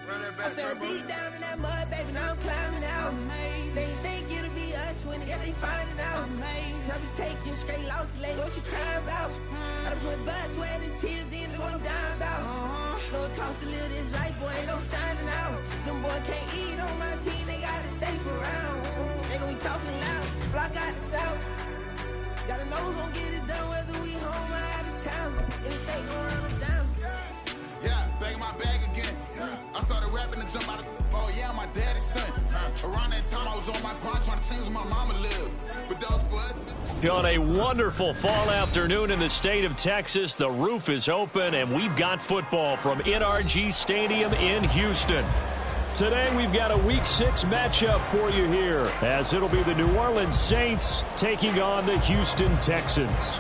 I fell deep down in that mud, baby, now I'm climbing out. They think it'll be us when they get they finding out. I be taking straight losses, like what you crying about? I done put blood, sweat, and tears in, that's what I'm dying about. Know it costs to live this life, boy, ain't no signing out. Them boy can't eat on my team, they gotta stay for round. They gon' be talking loud, block out the south. Gotta know who gon' get it done, whether we home or out of town. In the state gon' run them down. Yeah, bagging my bag again. I started rapping to jump out of oh yeah, I'm my daddy's son. Around that time I was on my grind trying to change where my mama lived. But that was for us. On a wonderful fall afternoon in the state of Texas, the roof is open and we've got football from NRG Stadium in Houston. Today we've got a Week 6 matchup for you here, as it'll be the New Orleans Saints taking on the Houston Texans.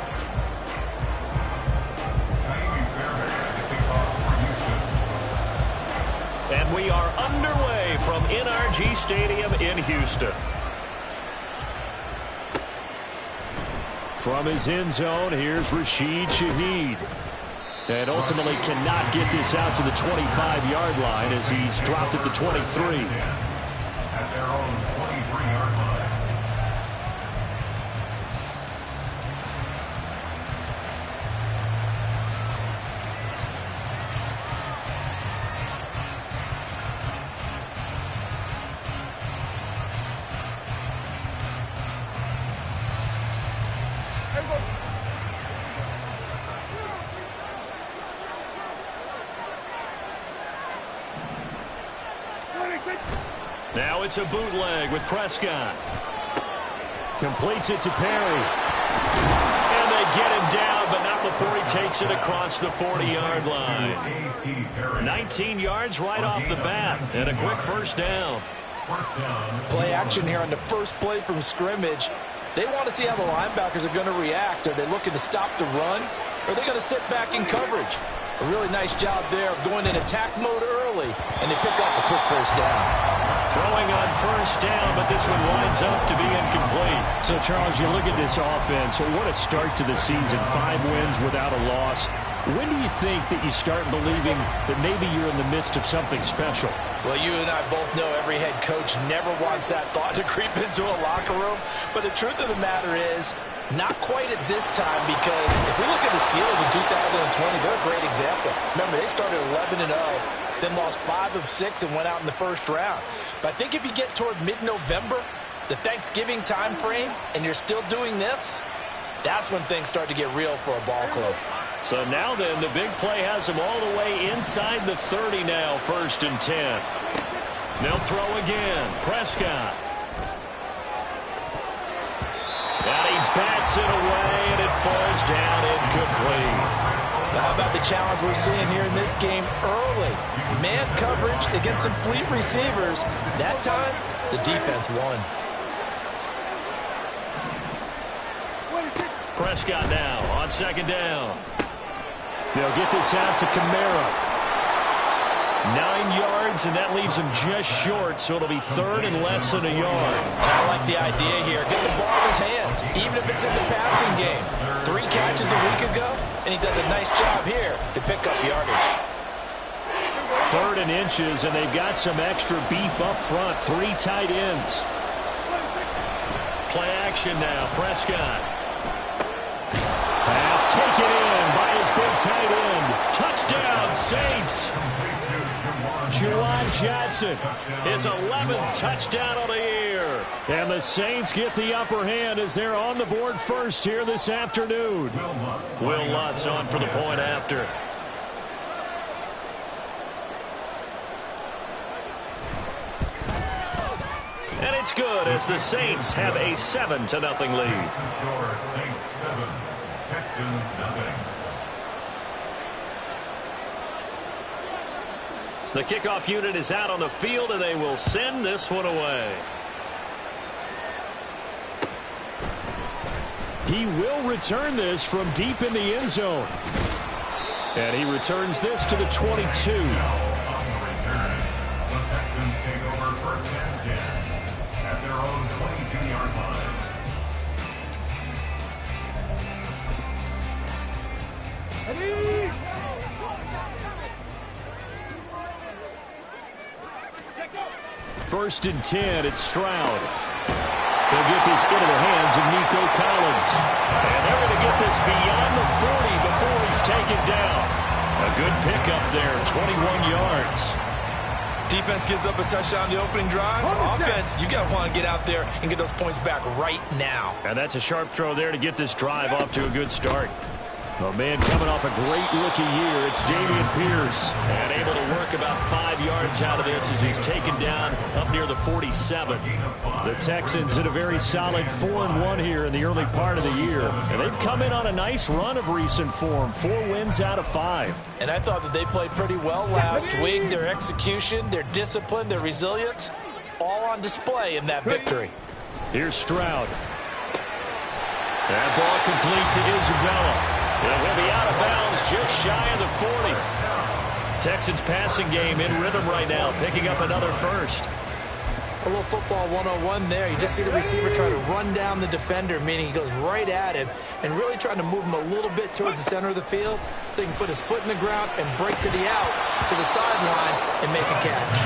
And we are underway from NRG Stadium in Houston. From his end zone, here's Rashid Shaheed. And ultimately cannot get this out to the 25-yard line as he's dropped at the 23. At their own 23-yard line. Now it's a bootleg with Prescott. Completes it to Perry. And they get him down, but not before he takes it across the 40-yard line. 19 yards right off the bat, and a quick first down. Play action here on the first play from scrimmage. They want to see how the linebackers are going to react. Are they looking to stop the run? Or are they going to sit back in coverage? A really nice job there of going in attack mode early, and they pick up a quick first down. Throwing on first down, but this one winds up to be incomplete. So, Charles, you look at this offense, what a start to the season. 5 wins without a loss. When do you think that you start believing that maybe you're in the midst of something special? Well, you and I both know every head coach never wants that thought to creep into a locker room. But the truth of the matter is, not quite at this time, because if we look at the Steelers in 2020, they're a great example. Remember, they started 11-0, then lost 5 of 6 and went out in the first round. But I think if you get toward mid-November, the Thanksgiving time frame, and you're still doing this, that's when things start to get real for a ball club. So now then, the big play has him all the way inside the 30 now, 1st and 10. They'll throw again. Prescott. And he bats it away, and it falls down incomplete. Well, how about the challenge we're seeing here in this game early? Man coverage against some fleet receivers. That time, the defense won. Prescott now on 2nd down. They'll get this out to Kamara. 9 yards, and that leaves him just short, so it'll be 3rd and less than a yard. And I like the idea here. Get the ball in his hands, even if it's in the passing game. 3 catches a week ago, and he does a nice job here to pick up yardage. 3rd and inches, and they've got some extra beef up front. 3 tight ends. Play action now. Prescott. Pass taken in by his big tight end. Touchdown, Saints. Juwan Johnson, his 11th touchdown of the year. And the Saints get the upper hand as they're on the board first here this afternoon. Will Lutz on for the point after. And it's good as the Saints have a 7-0 lead. Score Saints 7, Texans 0. The kickoff unit is out on the field, and they will send this one away. He will return this from deep in the end zone. And he returns this to the 22. Now, on the return, the Texans take over 1st and 10 at their own 22-yard line. 1st and 10. It's Stroud. He'll get this into the hands of Nico Collins. And they're going to get this beyond the 40 before he's taken down. A good pickup there, 21 yards. Defense gives up a touchdown the opening drive. Offense, you got to want to get out there and get those points back right now. And that's a sharp throw there to get this drive off to a good start. Oh, man, coming off a great rookie year, it's Dameon Pierce. And able to work about 5 yards out of this as he's taken down up near the 47. The Texans in a very solid 4-1 here in the early part of the year. And they've come in on a nice run of recent form, 4 wins out of 5. And I thought that they played pretty well last week. Their execution, their discipline, their resilience, all on display in that victory. Here's Stroud. That ball complete to Isabella. He'll be out of bounds just shy of the 40. Texans passing game in rhythm right now, picking up another first. A little football 101 there. You just see the receiver try to run down the defender, meaning he goes right at him and really trying to move him a little bit towards the center of the field so he can put his foot in the ground and break to the out, to the sideline, and make a catch.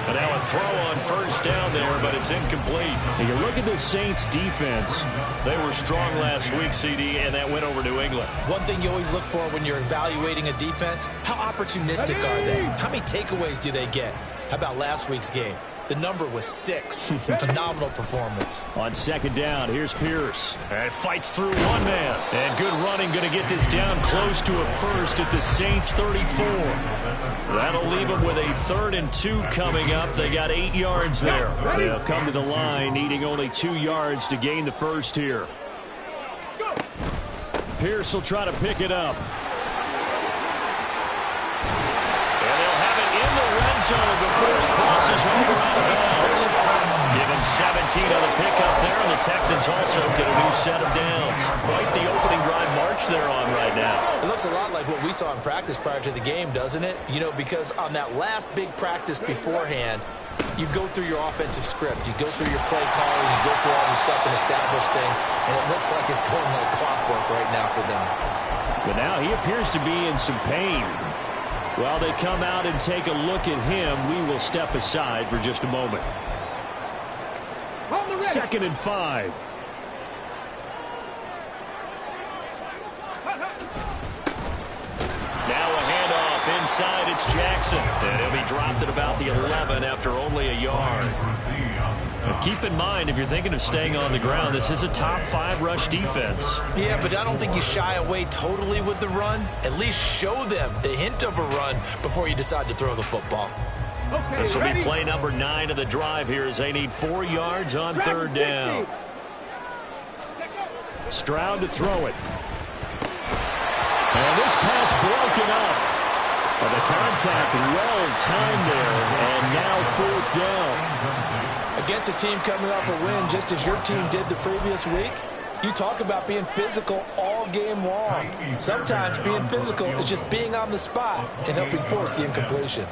But now a throw on 1st down there, but it's incomplete. And you look at the Saints defense. They were strong last week, CD, and that went over New England. One thing you always look for when you're evaluating a defense, how opportunistic are they? How many takeaways do they get? How about last week's game? The number was 6. Phenomenal performance. On 2nd down, here's Pierce. And fights through one man. And good running, going to get this down close to a first at the Saints 34. That'll leave them with a 3rd and 2 coming up. They got 8 yards there. They'll come to the line, needing only 2 yards to gain the first here. Pierce will try to pick it up. Zone before he crosses over out of bounds. Give him 17 on the pickup there, and the Texans also get a new set of downs. Quite the opening drive march they're on right now. It looks a lot like what we saw in practice prior to the game, doesn't it? You know, because on that last big practice beforehand, you go through your offensive script. You go through your play calling. You go through all this stuff and establish things, and it looks like it's going like clockwork right now for them. But now he appears to be in some pain. While they come out and take a look at him, we will step aside for just a moment. 2nd and 5. Now a handoff inside. It's Jackson. And he'll be dropped at about the 11 after only a yard. But keep in mind, if you're thinking of staying on the ground, this is a top 5 rush defense. Yeah, but I don't think you shy away totally with the run. At least show them the hint of a run before you decide to throw the football. Okay, this will be play number 9 of the drive here as they need 4 yards on 3rd down. Stroud to throw it. And this pass broken up. And the contact well timed there, and now 4th down. Against a team coming off a win just as your team did the previous week, you talk about being physical all game long. Sometimes being physical is just being on the spot and helping force the incompletion.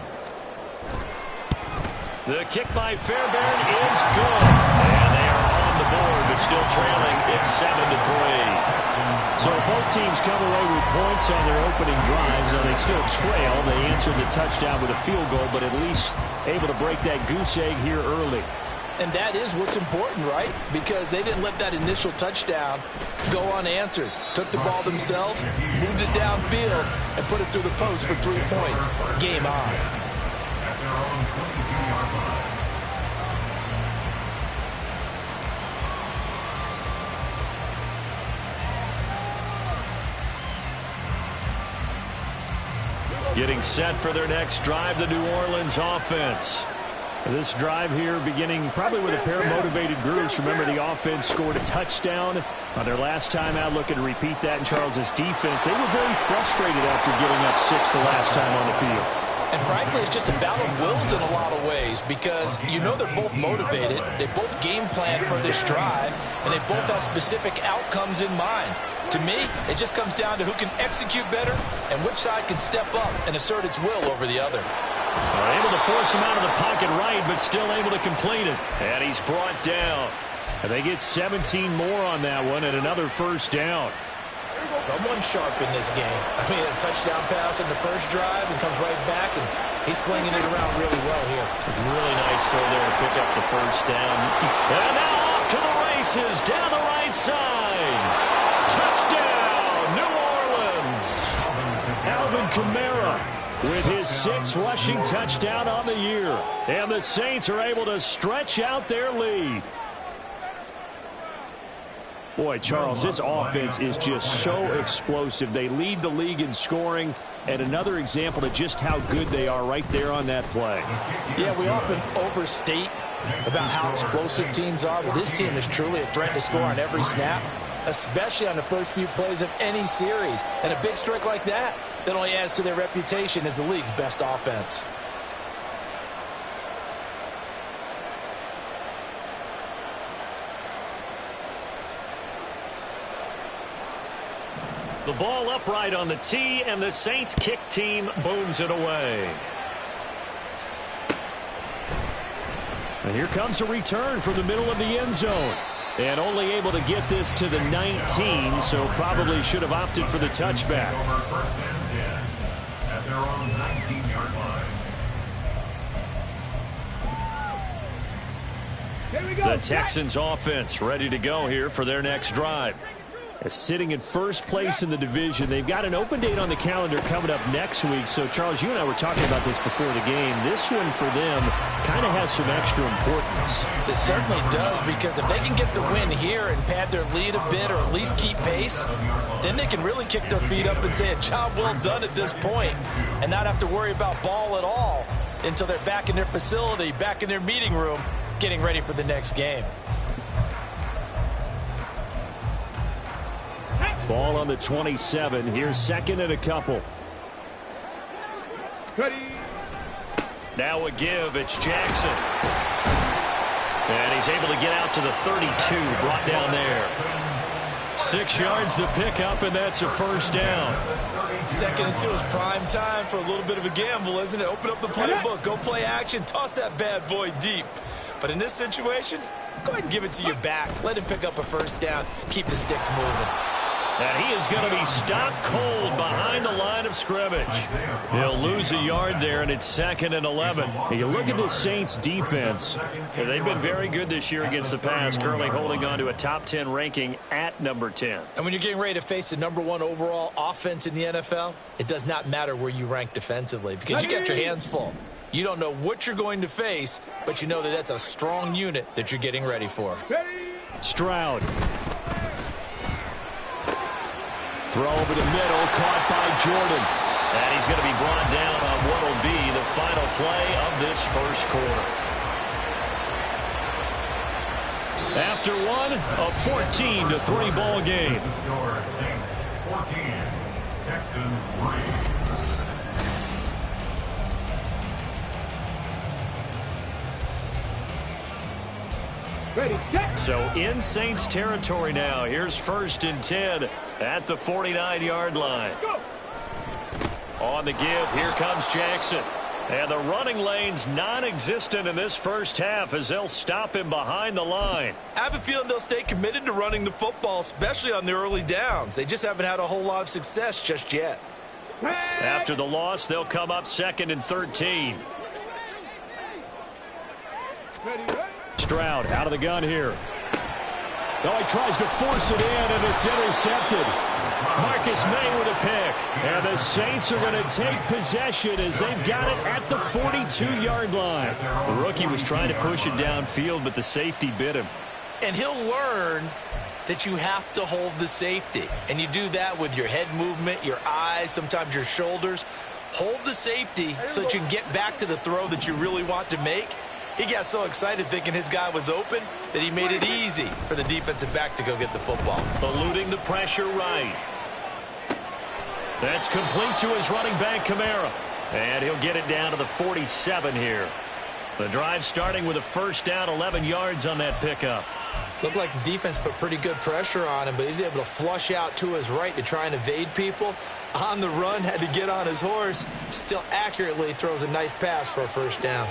The kick by Fairbairn is good. And they are on the board, but still trailing. It's 7-3. So both teams come away with points on their opening drives. Now they still trail. They answered the touchdown with a field goal, but at least able to break that goose egg here early. And that is what's important, right? Because they didn't let that initial touchdown go unanswered. Took the ball themselves, moved it downfield, and put it through the post for 3 points. Game on. At their own 22-yard line. Getting set for their next drive, the New Orleans offense. This drive here beginning probably with a pair of motivated groups. Remember, the offense scored a touchdown on their last time out. Looking to repeat that in Charles's defense. They were very frustrated after giving up 6 the last time on the field. And frankly, it's just a battle of wills in a lot of ways because you know they're both motivated. They both game plan for this drive, and they both have specific outcomes in mind. To me, it just comes down to who can execute better and which side can step up and assert its will over the other. Able to force him out of the pocket right, but still able to complete it. And he's brought down. And they get 17 more on that one and another 1st down. Someone sharp in this game. I mean, a touchdown pass in the first drive and comes right back and He's flinging it around really well here. Really nice throw there to pick up the first down. And now off to the races down the right side. Touchdown, New Orleans. Alvin Kamara with his 6th rushing touchdown on the year. And the Saints are able to stretch out their lead. Boy, Charles, this offense is just so explosive. They lead the league in scoring, and another example of just how good they are right there on that play. Yeah, we often overstate about how explosive teams are, but this team is truly a threat to score on every snap, especially on the first few plays of any series. And a big strike like that only adds to their reputation as the league's best offense. The ball upright on the tee, and the Saints kick team booms it away. And here comes a return from the middle of the end zone. And only able to get this to the 19, so probably should have opted for the touchback. First and 10 at their own 19-yard line. The Texans offense ready to go here for their next drive. Sitting in first place in the division. They've got an open date on the calendar coming up next week. So, Charles, you and I were talking about this before the game. This one for them kind of has some extra importance. It certainly does, because if they can get the win here and pad their lead a bit or at least keep pace, then they can really kick their feet up and say a job well done at this point and not have to worry about ball at all until they're back in their facility, back in their meeting room, getting ready for the next game. Ball on the 27. Here's second and a couple. Now a give. It's Jackson. And he's able to get out to the 32. Brought down there. 6 yards the pickup, and that's a first down. 2nd and 2 is prime time for a little bit of a gamble, isn't it? Open up the playbook. Go play action. Toss that bad boy deep. But in this situation, go ahead and give it to your back. Let him pick up a first down. Keep the sticks moving. And he is going to be stopped cold behind the line of scrimmage. He'll lose a yard there, and it's 2nd and 11. And you look at the Saints defense. They've been very good this year against the pass, currently holding on to a top 10 ranking at number 10. And when you're getting ready to face the #1 overall offense in the NFL, it does not matter where you rank defensively because you got your hands full. You don't know what you're going to face, but you know that that's a strong unit that you're getting ready for. Stroud. Throw over the middle, caught by Jordan. And he's going to be brought down on what will be the final play of this first quarter. After one, a 14-3 ball game. The score, Saints 14, Texans 3. So in Saints territory now. Here's 1st and 10 at the 49-yard line. On the give, here comes Jackson. And the running lane's non-existent in this first half as they'll stop him behind the line. I have a feeling they'll stay committed to running the football, especially on the early downs. They just haven't had a whole lot of success just yet. After the loss, they'll come up 2nd and 13. Stroud out of the gun here. Oh, he tries to force it in, and it's intercepted. Marcus May with a pick. And the Saints are going to take possession as they've got it at the 42-yard line. The rookie was trying to push it downfield, but the safety bit him. And he'll learn that you have to hold the safety. And you do that with your head movement, your eyes, sometimes your shoulders. Hold the safety so that you can get back to the throw that you really want to make. He got so excited thinking his guy was open that he made it easy for the defensive back to go get the football. Eluding the pressure right. That's complete to his running back, Kamara. And he'll get it down to the 47 here. The drive starting with a first down, 11 yards on that pickup. Looked like the defense put pretty good pressure on him, but he's able to flush out to his right to try and evade people. On the run, had to get on his horse. Still accurately throws a nice pass for a first down.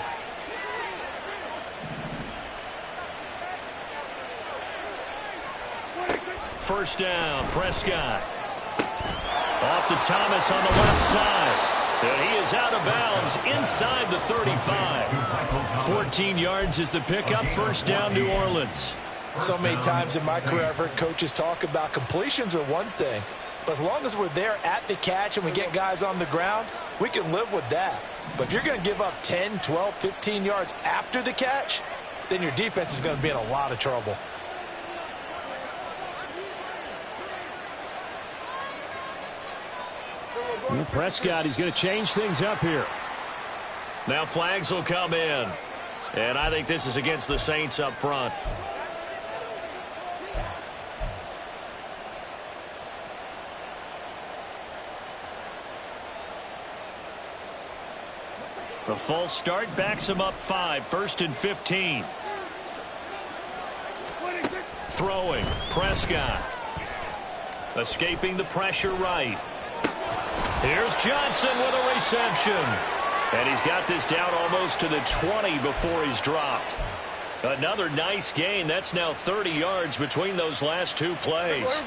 First down, Prescott. Off to Thomas on the left side. And he is out of bounds inside the 35. 14 yards is the pickup. First down, New Orleans. So many times in my career, I've heard coaches talk about completions are one thing. But as long as we're there at the catch and we get guys on the ground, we can live with that. But if you're going to give up 10, 12, 15 yards after the catch, then your defense is going to be in a lot of trouble. Prescott, he's going to change things up here. Now flags will come in. And I think this is against the Saints up front. The false start backs him up 5. 1st and 15. Throwing. Prescott. Escaping the pressure right. Here's Johnson with a reception. And he's got this down almost to the 20 before he's dropped. Another nice gain. That's now 30 yards between those last two plays.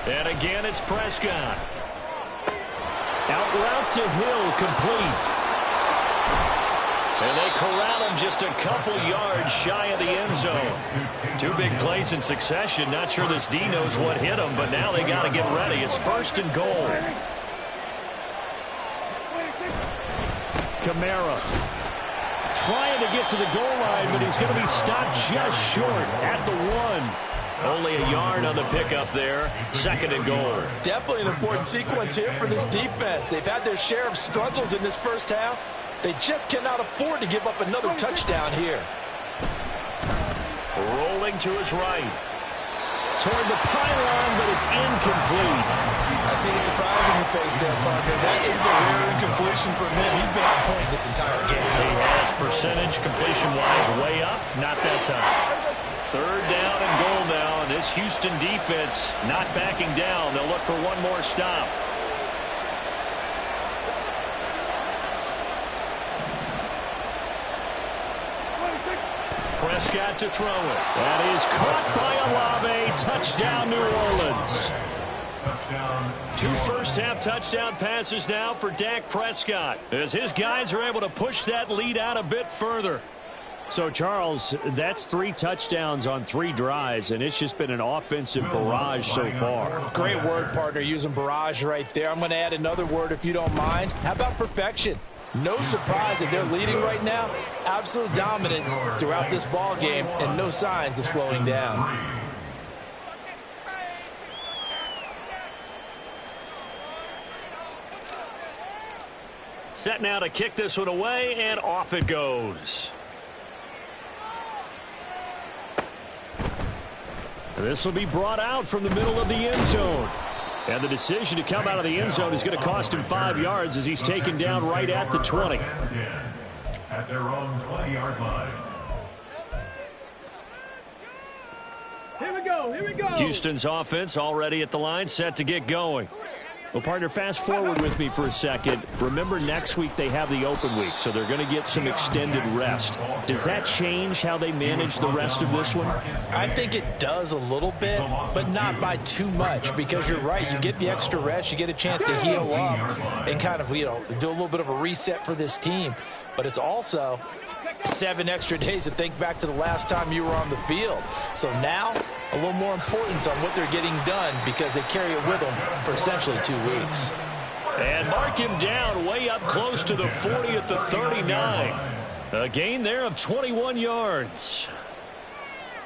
And again, it's Prescott. Out route to Hill, complete. And they corral him just a couple yards shy of the end zone. 2 big plays in succession. Not sure this D knows what hit him, but now they got to get ready. It's 1st and goal. Kamara trying to get to the goal line, but he's going to be stopped just short at the 1. Only a yard on the pickup there. 2nd and goal. Definitely an important sequence here for this defense. They've had their share of struggles in this first half. They just cannot afford to give up another touchdown here. Rolling to his right. Toward the pylon, but it's incomplete. I see the surprise in your face there, partner. That is a rare incompletion from him. He's been on point this entire game. He has percentage completion-wise way up. Not that time. 3rd down and goal now. And this Houston defense not backing down. They'll look for one more stop. Prescott to throw it. That is caught by Olave. Touchdown, New Orleans. 2 first-half touchdown passes now for Dak Prescott, as his guys are able to push that lead out a bit further. So, Charles, that's 3 touchdowns on 3 drives, and it's just been an offensive barrage so far. Great word, partner, using barrage right there. I'm going to add another word if you don't mind. How about perfection? No surprise that they're leading right now. Absolute dominance throughout this ball game and no signs of slowing down. Set now to kick this one away, and off it goes. This will be brought out from the middle of the end zone. And the decision to come out of the end zone is going to cost him 5 yards as he's taken down right at the 20. At their own 20-yard line. Here we go. Houston's offense already at the line, set to get going. Well, partner, fast forward with me for a second. Remember, next week they have the open week, so they're going to get some extended rest. Does that change how they manage the rest of this one? I think it does a little bit, but not by too much, because you're right. You get the extra rest. You get a chance to heal up and kind of, do a little bit of a reset for this team. But it's also 7 extra days to think back to the last time you were on the field. So now, a little more importance on what they're getting done because they carry it with them for essentially 2 weeks. And mark him down way up close to the 40 at the 39. A gain there of 21 yards.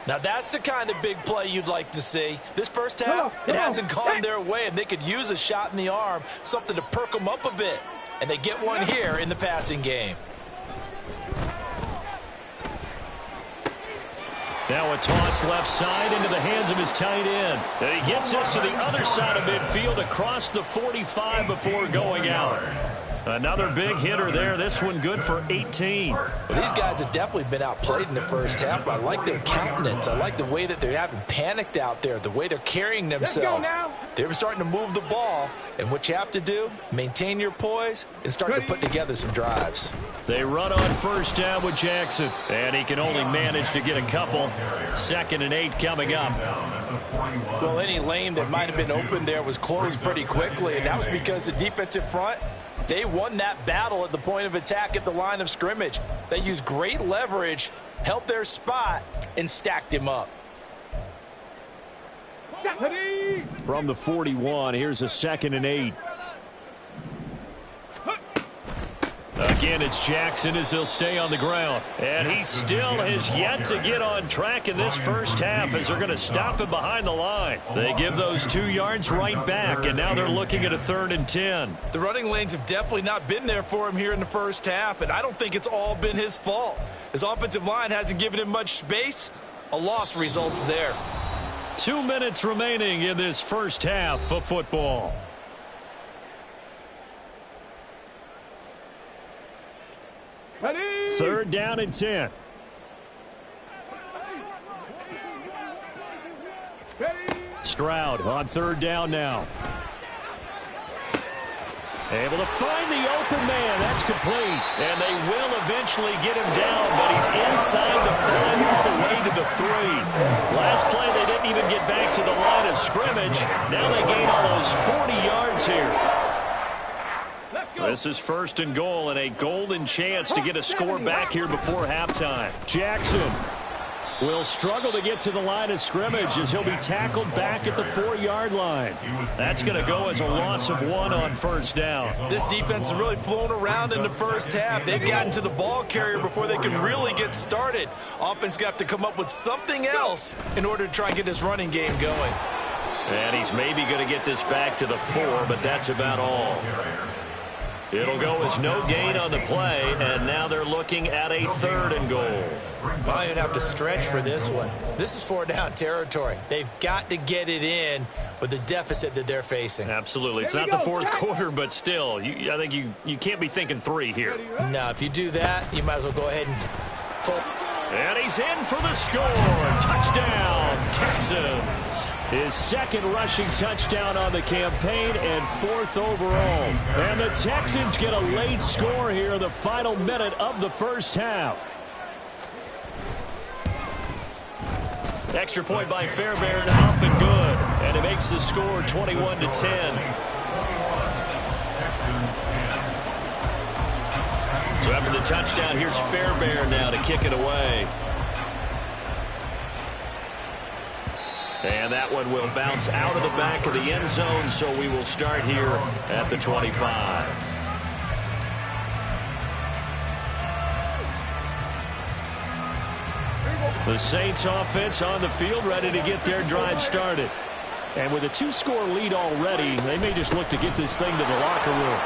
Now that's the kind of big play you'd like to see. This first half, it hasn't gone their way, and they could use a shot in the arm, something to perk them up a bit. And they get one here in the passing game. Now a toss left side into the hands of his tight end. And he gets us to the other side of midfield across the 45 before going out. Another big hitter there. This one good for 18. Well, these guys have definitely been outplayed in the first half, but I like their countenance. I like the way that they haven't panicked out there, the way they're carrying themselves. They're starting to move the ball, and what you have to do, maintain your poise and start to put together some drives. They run on first down with Jackson, and he can only manage to get a couple. 2nd and 8 coming up. at the 41. Well, any lane that might have been open there was closed pretty quickly, and that was because the defensive front, they won that battle at the point of attack at the line of scrimmage. They used great leverage, held their spot, and stacked him up. From the 41, here's a 2nd and 8. Again, it's Jackson as he'll stay on the ground. And he still has yet to get on track in this first half as they're going to stop him behind the line. They give those 2 yards right back, and now they're looking at a 3rd and 10. The running lanes have definitely not been there for him here in the first half, and I don't think it's all been his fault. His offensive line hasn't given him much space. A loss results there. 2 minutes remaining in this first half of football. Third down and 10. Stroud on 3rd down now. Able to find the open man. That's complete. And they will eventually get him down, but he's inside the 5 all the way to the 3. Last play, they didn't even get back to the line of scrimmage. Now they gain almost 40 yards here. This is 1st and goal and a golden chance to get a score back here before halftime. Jackson will struggle to get to the line of scrimmage as he'll be tackled back at the 4-yard line. That's going to go as a loss of 1 on 1st down. This defense has really flown around in the first half. They've gotten to the ball carrier before they can really get started. Offense got to come up with something else in order to try and get his running game going. And he's maybe going to get this back to the 4, but that's about all. It'll go as no gain on the play, and now they're looking at a 3rd and goal. Probably going to have to stretch for this one. This is 4-down territory. They've got to get it in with the deficit that they're facing. Absolutely. It's not the 4th quarter, but still, I think you can't be thinking 3 here. No, if you do that, you might as well go ahead and fold. And he's in for the score. Touchdown, Texans. His 2nd rushing touchdown on the campaign and 4th overall. And the Texans get a late score here in the final minute of the first half. Extra point by Fairbairn, up and good. And it makes the score 21-10. So after the touchdown, here's Fairbairn now to kick it away. And that one will bounce out of the back of the end zone, so we will start here at the 25. The Saints offense on the field, ready to get their drive started. And with a 2-score lead already, they may just look to get this thing to the locker room.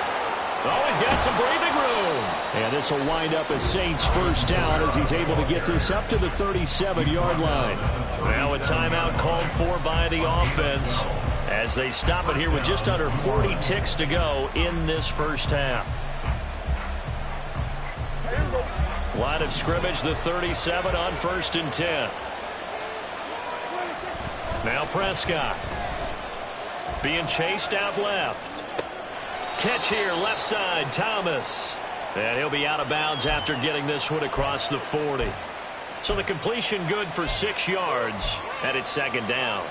Oh, he's got some breathing room. And this will wind up as Saints' 1st down as he's able to get this up to the 37-yard line. Now a timeout called for by the offense as they stop it here with just under 40 ticks to go in this first half. Line of scrimmage, the 37 on 1st and 10. Now Prescott being chased out left. Catch here, left side, Thomas. And he'll be out of bounds after getting this one across the 40. So the completion good for 6 yards, and it's 2nd down.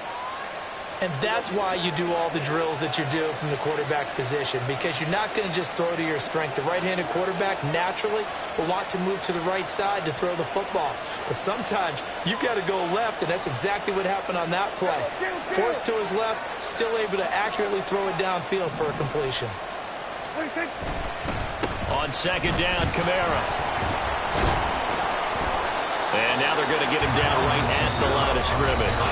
And that's why you do all the drills that you do from the quarterback position, because you're not going to just throw to your strength. The right-handed quarterback naturally will want to move to the right side to throw the football. But sometimes you've got to go left, and that's exactly what happened on that play. Forced to his left, still able to accurately throw it downfield for a completion. On 2nd down, Kamara. And now they're going to get him down right at the line of scrimmage.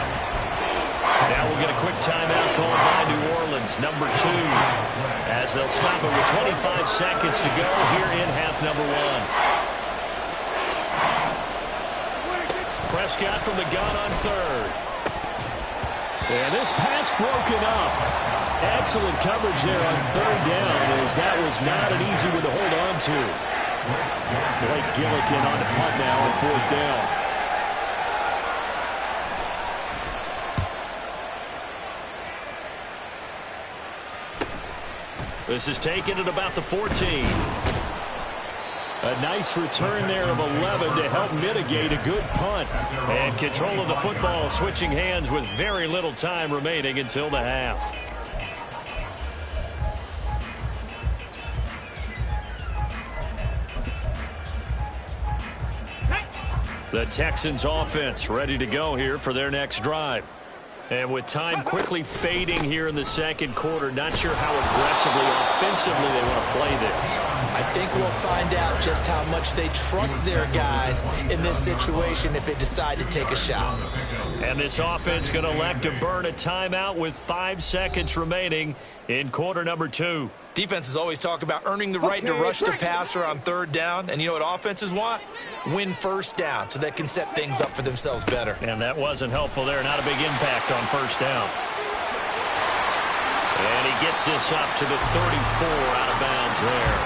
Now we'll get a quick timeout called by New Orleans, number 2, as they'll stop it with 25 seconds to go here in half number 1. Prescott from the gun on 3rd. And this pass broken up. Excellent coverage there on 3rd down, as that was not an easy one to hold on to. Blake Gillikin on the punt now on 4th down. This is taken at about the 14. A nice return there of 11 to help mitigate a good punt. And control of the football switching hands with very little time remaining until the half. The Texans offense ready to go here for their next drive. And with time quickly fading here in the second quarter, not sure how aggressively, offensively they want to play this. I think we'll find out just how much they trust their guys in this situation if they decide to take a shot. And this offense going to elect to burn a timeout with 5 seconds remaining in quarter number 2. Defenses always talk about earning the right to rush the passer on third down. And you know what offenses want? Win first down so they can set things up for themselves better. And that wasn't helpful there. Not a big impact on first down. And he gets this up to the 34 out of bounds there.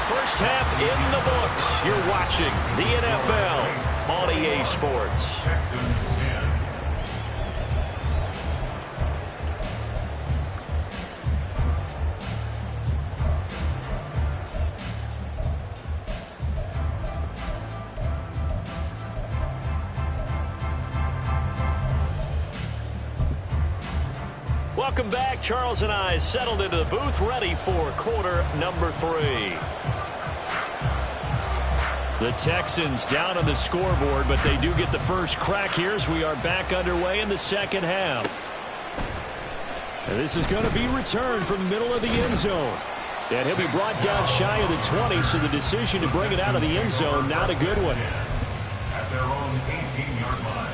First half in the books. You're watching the NFL on EA Sports. Welcome back. Charles and I settled into the booth, ready for quarter number 3. The Texans down on the scoreboard, but they do get the first crack here as we are back underway in the second half. And this is going to be returned from the middle of the end zone. And he'll be brought down shy of the 20, so the decision to bring it out of the end zone, not a good one. At their own 18-yard line.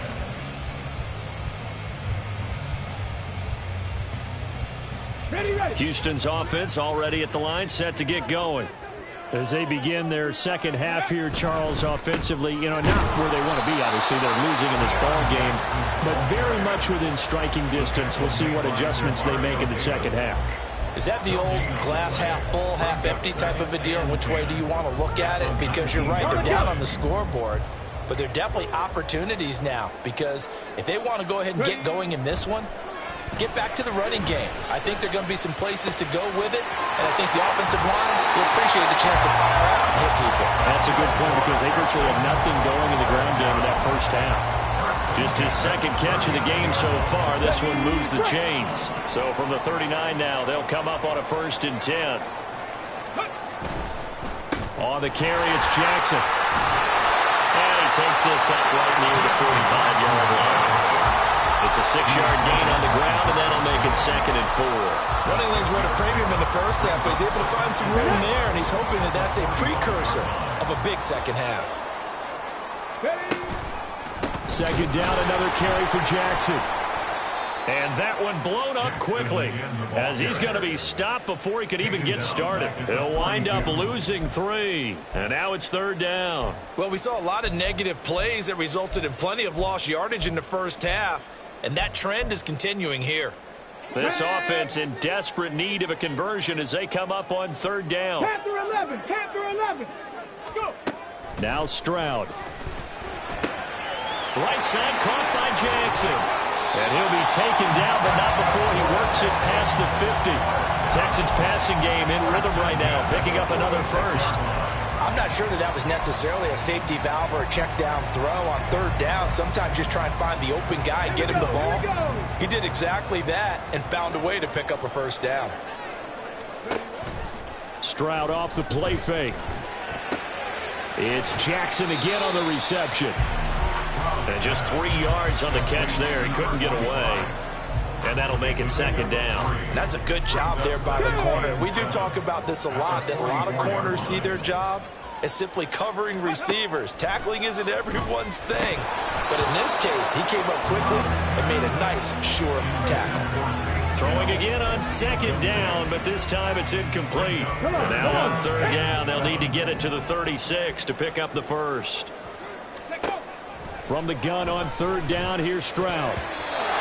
Houston's offense already at the line, set to get going. As they begin their second half here, Charles, offensively, not where they want to be, obviously. They're losing in this ball game, but very much within striking distance. We'll see what adjustments they make in the second half. Is that the old glass half full, half empty type of a deal? Which way do you want to look at it? Because you're right, they're down on the scoreboard, but they're definitely opportunities now, because if they want to go ahead and get going in this one, get back to the running game. I think there are going to be some places to go with it, and I think the offensive line will appreciate the chance to fire out and hit people. That's a good point, because they virtually have nothing going in the ground game in that first half. Just his second catch of the game so far. This one moves the chains. So from the 39 now, they'll come up on a 1st and 10. On the carry, it's Jackson. And he takes this up right near the 45-yard line. It's a 6-yard gain on the ground, and that'll make it 2nd and 4. Running lanes were at a premium in the first half, but he's able to find some room there, and he's hoping that that's a precursor of a big second half. Second down, another carry for Jackson. And that one blown up quickly, as he's going to be stopped before he could even get started. He'll wind up losing 3, and now it's 3rd down. Well, we saw a lot of negative plays that resulted in plenty of lost yardage in the first half, and that trend is continuing here. This offense in desperate need of a conversion as they come up on 3rd down. Panther 11, Panther 11. Go. Now Stroud. Right side caught by Jackson. And he'll be taken down, but not before he works it past the 50. Texans passing game in rhythm right now, picking up another first. I'm not sure that was necessarily a safety valve or a check down throw on 3rd down. Sometimes just try and find the open guy and get him the ball. He did exactly that and found a way to pick up a 1st down. Stroud off the play fake. It's Jackson again on the reception. And just 3 yards on the catch there. He couldn't get away. And that'll make it 2nd down. That's a good job there by the corner. We do talk about this a lot, that a lot of corners see their job as simply covering receivers. Tackling isn't everyone's thing. But in this case, he came up quickly and made a nice, sure tackle. Throwing again on 2nd down, but this time it's incomplete. And now on 3rd down, they'll need to get it to the 36 to pick up the first. From the gun on 3rd down, here's Stroud.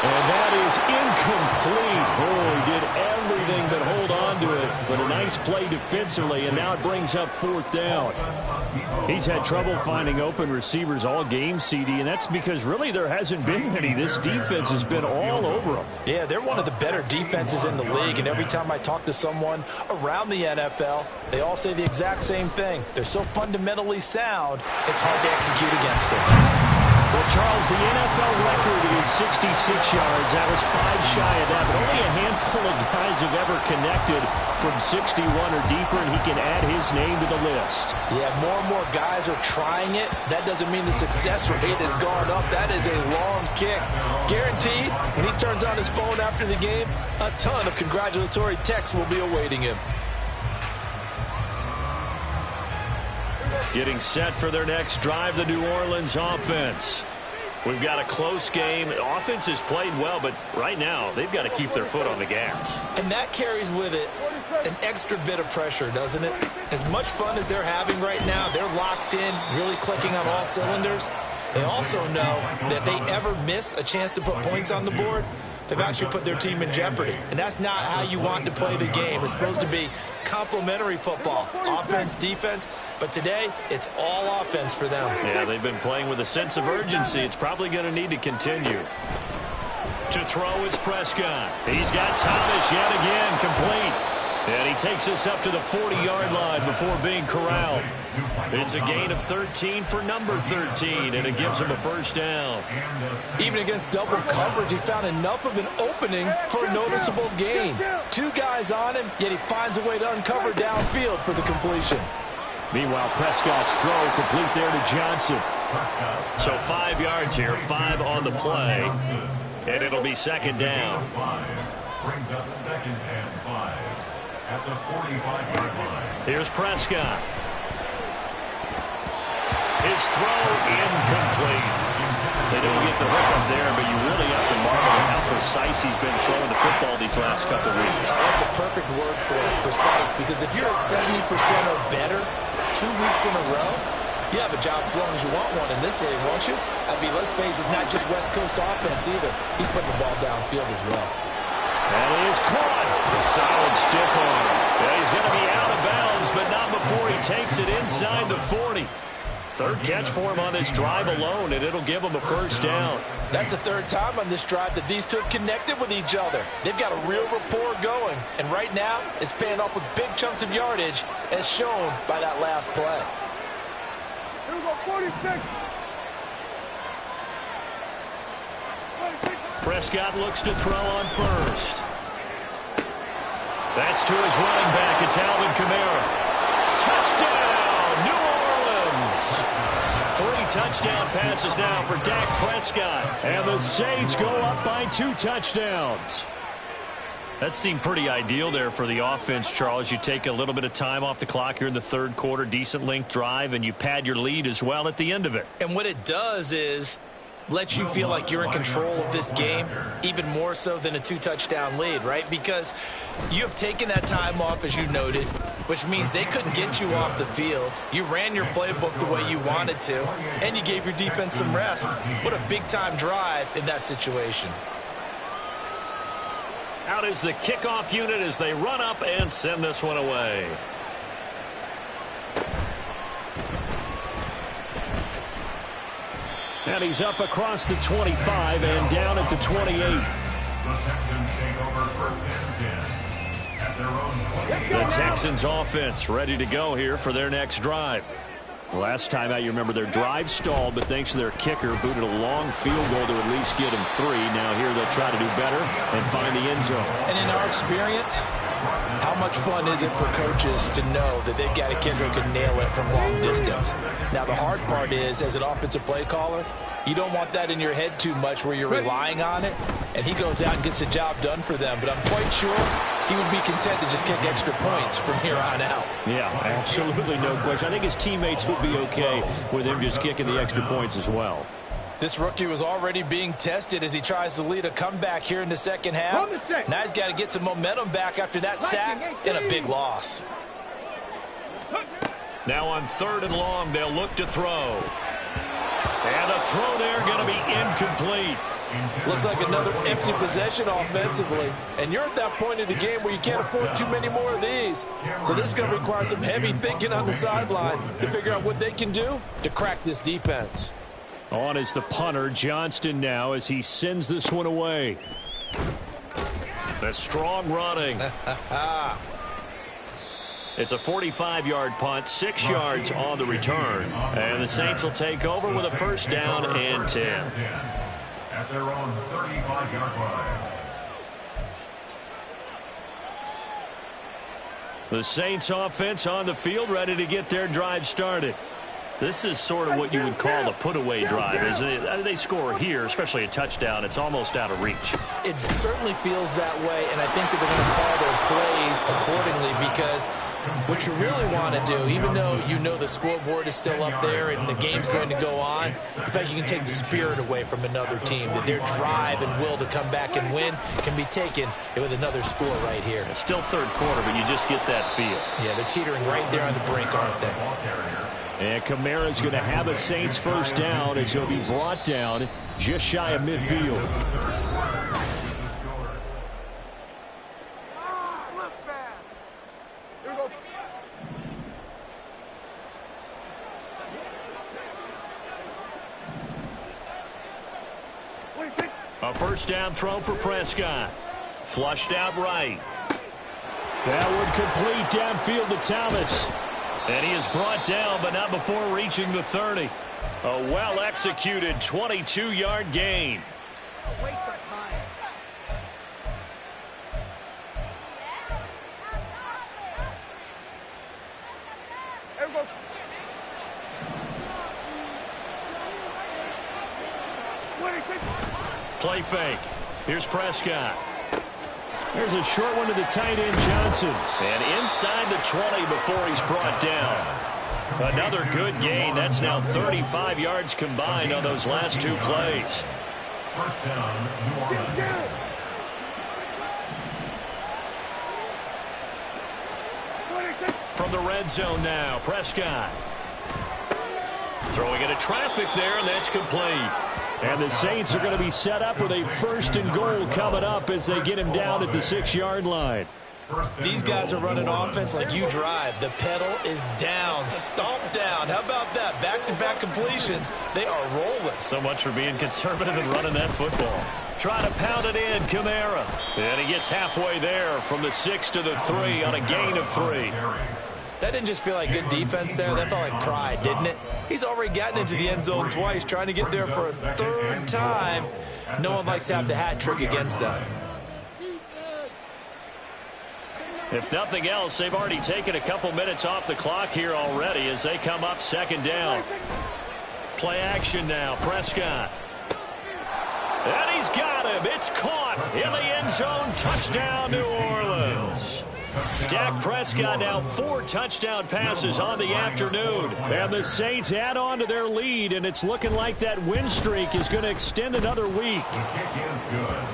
And that is incomplete. Oh, he did everything but hold on to it. but a nice play defensively, and now it brings up 4th down. He's had trouble finding open receivers all game, CD, and that's because really there hasn't been many. This defense has been all over them. Yeah, they're one of the better defenses in the league, and every time I talk to someone around the NFL, they all say the exact same thing. They're so fundamentally sound, it's hard to execute against them. Well, Charles, the NFL record is 66 yards. That was 5 shy of that, but only a handful of guys have ever connected from 61 or deeper, and he can add his name to the list. Yeah, more and more guys are trying it. That doesn't mean the success rate has gone up. That is a long kick. Guaranteed, when he turns on his phone after the game, a ton of congratulatory texts will be awaiting him. Getting set for their next drive, the New Orleans offense. We've got a close game. The offense has played well, but right now they've got to keep their foot on the gas. And that carries with it an extra bit of pressure, doesn't it? As much fun as they're having right now, they're locked in, really clicking on all cylinders. They also know that if they ever miss a chance to put points on the board, they've actually put their team in jeopardy. And that's not how you want to play the game. It's supposed to be complementary football, offense, defense. But today, it's all offense for them. Yeah, they've been playing with a sense of urgency. It's probably going to need to continue. To throw is Prescott. He's got Thomas yet again, complete. And he takes us up to the 40-yard line before being corralled. It's a gain of 13 for number 13, and it gives him a 1st down. Even against double coverage, he found enough of an opening for a noticeable gain. 2 guys on him, yet he finds a way to uncover downfield for the completion. Meanwhile, Prescott's throw complete there to Johnson. So 5 yards here, 5 on the play, and it'll be 2nd down. Brings up 2nd and 5 at the 45-yard line. Here's Prescott. His throw incomplete. They don't get the hook up there, but you really have to marvel at how precise he's been throwing the football these last couple of weeks. That's a perfect word for it, precise, because if you're at 70% or better 2 weeks in a row, you have a job as long as you want one in this league, won't you? I mean, let's face it, it's not just West Coast offense either. He's putting the ball downfield as well. And he is caught. The solid stiff arm. Yeah, he's going to be out of bounds, but not before he takes it inside the 40. 3rd catch for him on this drive alone, and it'll give him a 1st down. That's the 3rd time on this drive that these two have connected with each other. They've got a real rapport going, and right now it's paying off with big chunks of yardage, as shown by that last play. Here we go, 46. Prescott looks to throw on 1st. That's to his running back. It's Alvin Kamara. Touchdown, New Orleans. 3 touchdown passes now for Dak Prescott. And the Saints go up by 2 touchdowns. That seemed pretty ideal there for the offense, Charles. You take a little bit of time off the clock here in the 3rd quarter, decent length drive, and you pad your lead as well at the end of it. And what it does is let you feel like you're in control of this game, even more so than a 2-touchdown lead, right? Because you have taken that time off, as you noted, which means they couldn't get you off the field. You ran your playbook the way you wanted to, and you gave your defense some rest. What a big-time drive in that situation. Out is the kickoff unit as they run up and send this one away. And he's up across the 25 and down at the 28. The Texans take over 1st and 10 at their own 20. The Texans offense ready to go here for their next drive. Last time out, you remember their drive stalled, but thanks to their kicker, booted a long field goal to at least get them 3. Now here they'll try to do better and find the end zone. And in our experience, how much fun is it for coaches to know that they've got a kicker who can nail it from long distance? Now, the hard part is, as an offensive play caller, you don't want that in your head too much where you're relying on it, and he goes out and gets the job done for them. But I'm quite sure he would be content to just kick extra points from here on out. Yeah, absolutely no question. I think his teammates would be okay with him just kicking the extra points as well. This rookie was already being tested as he tries to lead a comeback here in the 2nd half. Now he's got to get some momentum back after that sack and a big loss. Now on 3rd and long, they'll look to throw. And a throw there going to be incomplete. Looks like another empty possession offensively. And you're at that point in the game where you can't afford too many more of these. So this is going to require some heavy thinking on the sideline to figure out what they can do to crack this defense. On is the punter, Johnston, now as he sends this one away. The strong running. It's a 45-yard punt, 6 yards on the return. And the Saints will take over with a first down and 10. At their own 35-yard line. The Saints offense on the field, ready to get their drive started. This is sort of what you would call a put-away drive, isn't it? They score here, especially a touchdown. It's almost out of reach. It certainly feels that way, and I think that they're going to call their plays accordingly, because what you really want to do, even though you know the scoreboard is still up there and the game's going to go on, in fact, you can take the spirit away from another team, that their drive and will to come back and win can be taken with another score right here. It's still third quarter, but you just get that feel. Yeah, they're teetering right there on the brink, aren't they? And Kamara's going to have a Saints first down as he'll be brought down just shy of midfield. A first down throw for Prescott. Flushed out right. That one complete downfield to Thomas. And he is brought down, but not before reaching the 30. A well-executed 22-yard gain. A waste of time. Play fake. Here's Prescott. There's a short one to the tight end, Johnson. And inside the 20 before he's brought down. Another good gain. That's now 35 yards combined on those last two plays. First down, New Orleans. From the red zone now, Prescott. Throwing into traffic there, and that's complete. And the Saints are going to be set up with a first and goal coming up as they get him down at the 6-yard line. These guys are running offense like you drive. The pedal is down, stomped down. How about that? Back-to-back completions. They are rolling. So much for being conservative and running that football. Try to pound it in, Kamara. And he gets halfway there from the 6 to the 3 on a gain of 3. That didn't just feel like good defense there. That felt like pride, didn't it? He's already gotten into the end zone twice, trying to get there for a third time. No one likes to have the hat trick against them. If nothing else, they've already taken a couple minutes off the clock here already as they come up second down. Play action now, Prescott. And he's got him. It's caught in the end zone. Touchdown, New Orleans. Dak Prescott now 4 touchdown passes on the afternoon. And the Saints add on to their lead, and it's looking like that win streak is going to extend another week.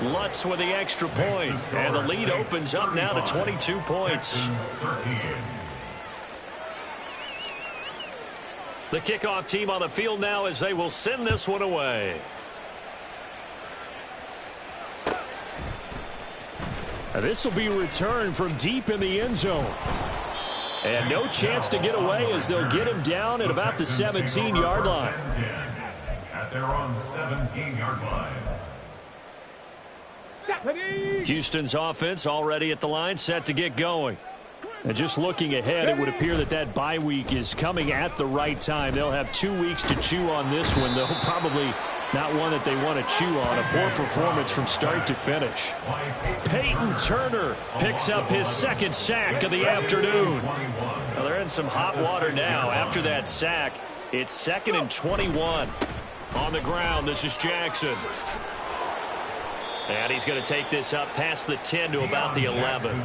Lutz with the extra point, and the lead opens up now to 22 points. The kickoff team on the field now as they will send this one away. This will be returned from deep in the end zone. And no chance to get away as they'll get him down at about the 17-yard line. At their own 17-yard line. Houston's offense already at the line, set to get going. And just looking ahead, it would appear that that bye week is coming at the right time. They'll have 2 weeks to chew on this one, though probably not one that they want to chew on. A poor performance from start to finish. Peyton Turner picks up his second sack of the afternoon. Well, they're in some hot water now. After that sack, it's 2nd and 21. On the ground, this is Jackson. And he's going to take this up past the 10 to about the 11.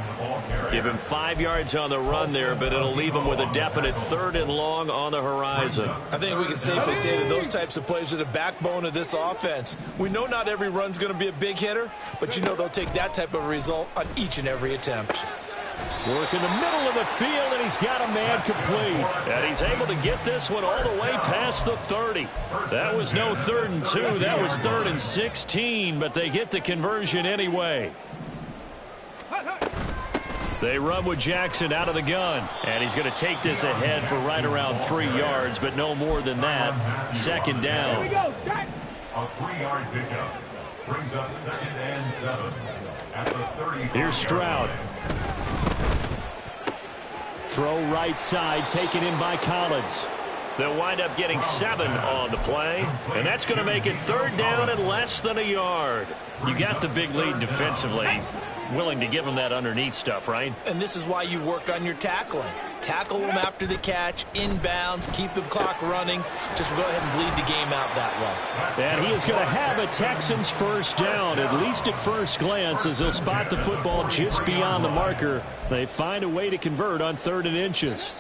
Give him 5 yards on the run there, but it'll leave him with a definite 3rd and long on the horizon. I think we can safely say that those types of plays are the backbone of this offense. We know not every run's going to be a big hitter, but you know they'll take that type of result on each and every attempt. Working the middle of the field, and he's got a man complete. And he's able to get this one all the way past the 30. That was no 3rd and 2. That was 3rd and 16, but they get the conversion anyway. They run with Jackson out of the gun, and he's going to take this ahead for right around 3 yards, but no more than that. 2nd down. A 3-yard pickup brings up 2nd and 7 at the 30. Here's Stroud. Throw right side, taken in by Collins. They'll wind up getting 7 on the play, and that's going to make it 3rd down and less than a yard. You got the big lead defensively. Willing to give them that underneath stuff, right? And this is why you work on your tackling. Tackle them after the catch, inbounds, keep the clock running. Just go ahead and bleed the game out that way. And he is going to have a Texans 1st down, at least at first glance, as they'll spot the football just beyond the marker. They find a way to convert on 3rd and inches.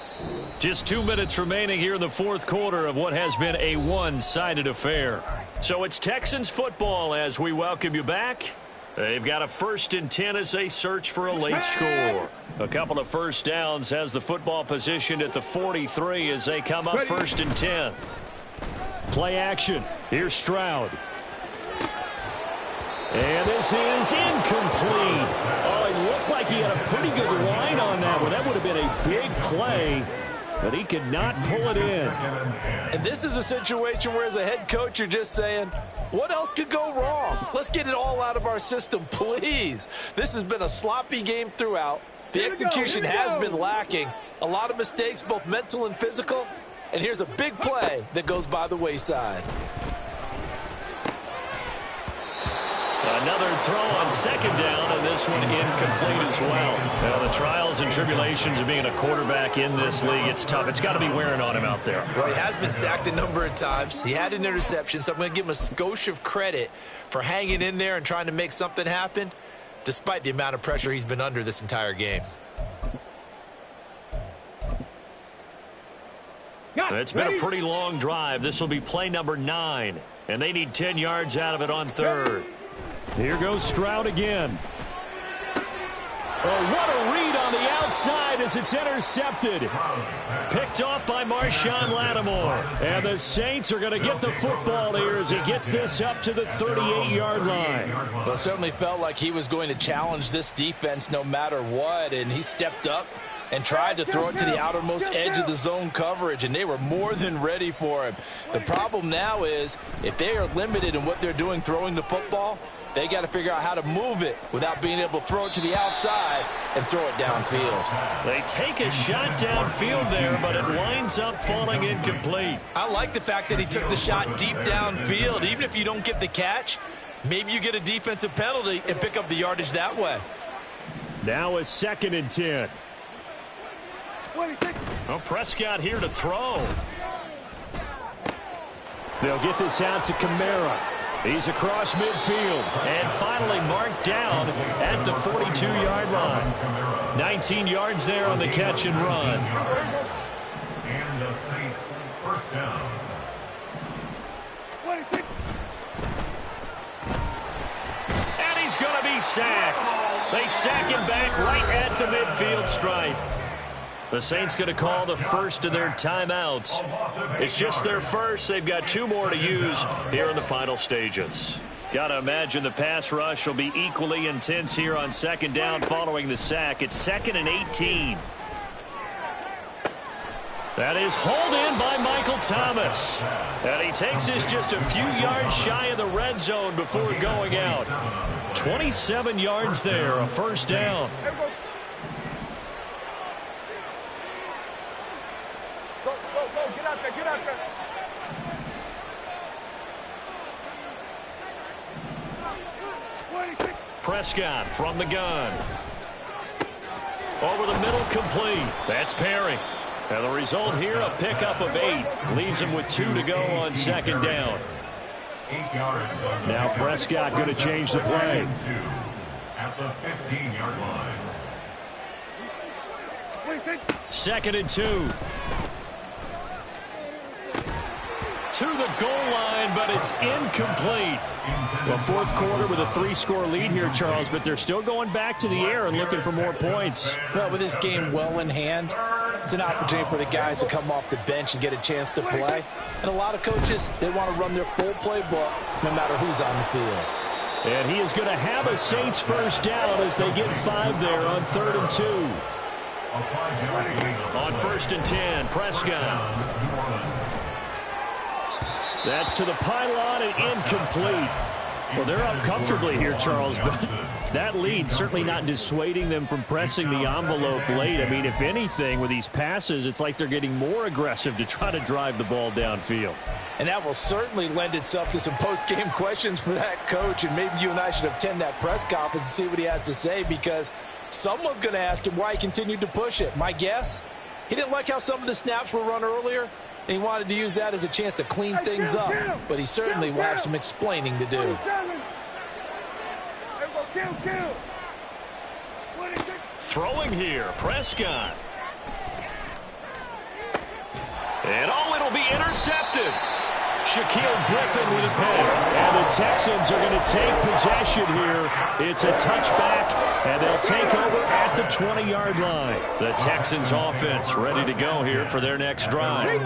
Just 2 minutes remaining here in the 4th quarter of what has been a one-sided affair. So it's Texans football as we welcome you back. They've got a 1st and 10 as they search for a late score. A couple of 1st downs has the football positioned at the 43 as they come up 1st and 10. Play action. Here's Stroud. And this is incomplete. Oh, it looked like he had a pretty good line on that one. That would have been a big play, but he could not pull it in. And this is a situation where as a head coach you're just saying, what else could go wrong? Let's get it all out of our system, please. This has been a sloppy game throughout. The execution has been lacking. A lot of mistakes, both mental and physical. And here's a big play that goes by the wayside. Another throw on 2nd down, and this one incomplete as well. Now, the trials and tribulations of being a quarterback in this league, it's tough. It's got to be wearing on him out there. Well, he has been sacked a number of times. He had an interception, so I'm going to give him a skosh of credit for hanging in there and trying to make something happen, despite the amount of pressure he's been under this entire game. It's been a pretty long drive. This will be play number 9, and they need 10 yards out of it on 3rd. Here goes Stroud again. Oh, what a read on the outside as it's intercepted. Picked off by Marshawn Lattimore. And the Saints are going to get the football here as he gets this up to the 38-yard line. Well, it certainly felt like he was going to challenge this defense no matter what, and he stepped up and tried to throw it to the outermost edge of the zone coverage, and they were more than ready for him. The problem now is if they are limited in what they're doing throwing the football, they got to figure out how to move it without being able to throw it to the outside and throw it downfield. They take a shot downfield there, but it winds up falling incomplete. I like the fact that he took the shot deep downfield. Even if you don't get the catch, maybe you get a defensive penalty and pick up the yardage that way. Now a 2nd and 10. Oh, Prescott here to throw. They'll get this out to Kamara. He's across midfield and finally marked down at the 42-yard line. 19 yards there on the catch and run. And the Saints 1st down. And he's going to be sacked. They sack him back right at the midfield stripe. The Saints going to call the first of their timeouts. It's just their first. They've got 2 more to use here in the final stages. Got to imagine the pass rush will be equally intense here on 2nd down following the sack. It's 2nd and 18. That is hauled in by Michael Thomas. And he takes this just a few yards shy of the red zone before going out. 27 yards there, a 1st down. Prescott from the gun. Over the middle, complete. That's Perry. And the result here, a pickup of 8. Leaves him with 2 to go on 2nd down. 8 yards. Now Prescott going to change the play. At the 15-yard line. 2nd and 2. to the goal line, but it's incomplete. Well, fourth quarter with a 3-score lead here, Charles, but they're still going back to the air and looking for more points. Well, with this game well in hand, it's an opportunity for the guys to come off the bench and get a chance to play. And a lot of coaches, they want to run their full playbook no matter who's on the field. And he is going to have a Saints first down as they get 5 there on 3rd and 2. On 1st and 10, Prescott. That's to the pylon and incomplete. Well, they're up comfortably here, Charles, but that lead certainly not dissuading them from pressing the envelope late. I mean, if anything, with these passes, it's like they're getting more aggressive to try to drive the ball downfield. And that will certainly lend itself to some post-game questions for that coach, and maybe you and I should attend that press conference and see what he has to say, because someone's going to ask him why he continued to push it. My guess, he didn't like how some of the snaps were run earlier, and he wanted to use that as a chance to clean things up. But he certainly will have some explaining to do. Throwing here, Prescott. And it'll be intercepted. Shaquille Griffin with a pick. And the Texans are going to take possession here. It's a touchback, and they'll take over at the 20-yard line. The Texans offense ready to go here for their next drive.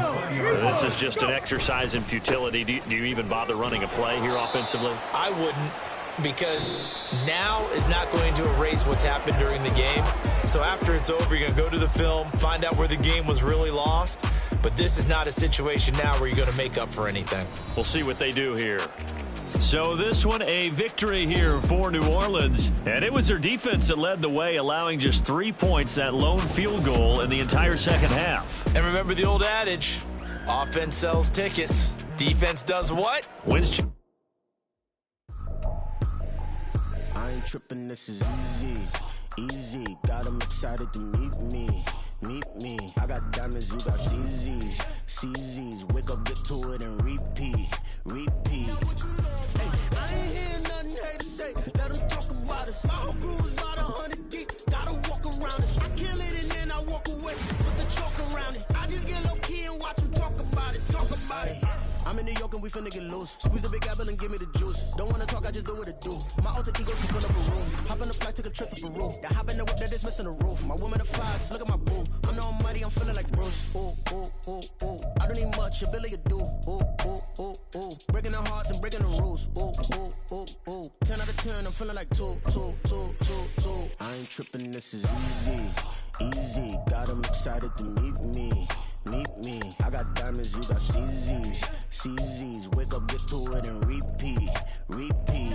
This is just an exercise in futility. Do you even bother running a play here offensively? I wouldn't, because now is not going to erase what's happened during the game. So after it's over, you're going to go to the film, find out where the game was really lost. But this is not a situation now where you're going to make up for anything. We'll see what they do here. So this one, a victory here for New Orleans. And it was their defense that led the way, allowing just 3 points, that lone field goal in the entire second half. And remember the old adage, offense sells tickets. Defense does what? Wins. I ain't tripping, this is easy, easy. Got them excited to meet me. I got diamonds, you got CZs, CZs. Wake up, get to it, and repeat. Hey, I ain't hearing nothing hate to say. Let them talk about us. My whole crew is about 100 deep. Gotta walk around it. I kill it and then I walk away with the chalk around it. I just get low key and watch them talk about it. I'm in New York and we finna get loose. Squeeze the big apple and give me the juice. Don't wanna talk, I just do what it do. My alter ego can fill up a room. Hop on the flight, take a trip to Peru. That hop in the whip that is missing the roof. My woman a fire, just look at my boo. I'm no money, I'm feeling like Bruce. Ooh, ooh, ooh, ooh. I don't need much, your Billy you do. Ooh, ooh, ooh, ooh. Breaking the hearts and breaking the rules. Ooh, ooh, ooh, ooh. 10 out of 10, I'm feeling like 2. I ain't tripping, this is easy, easy. Got them excited to meet me. I got diamonds, you got CZs, CZs. Wake up, get to it, and repeat. Hey,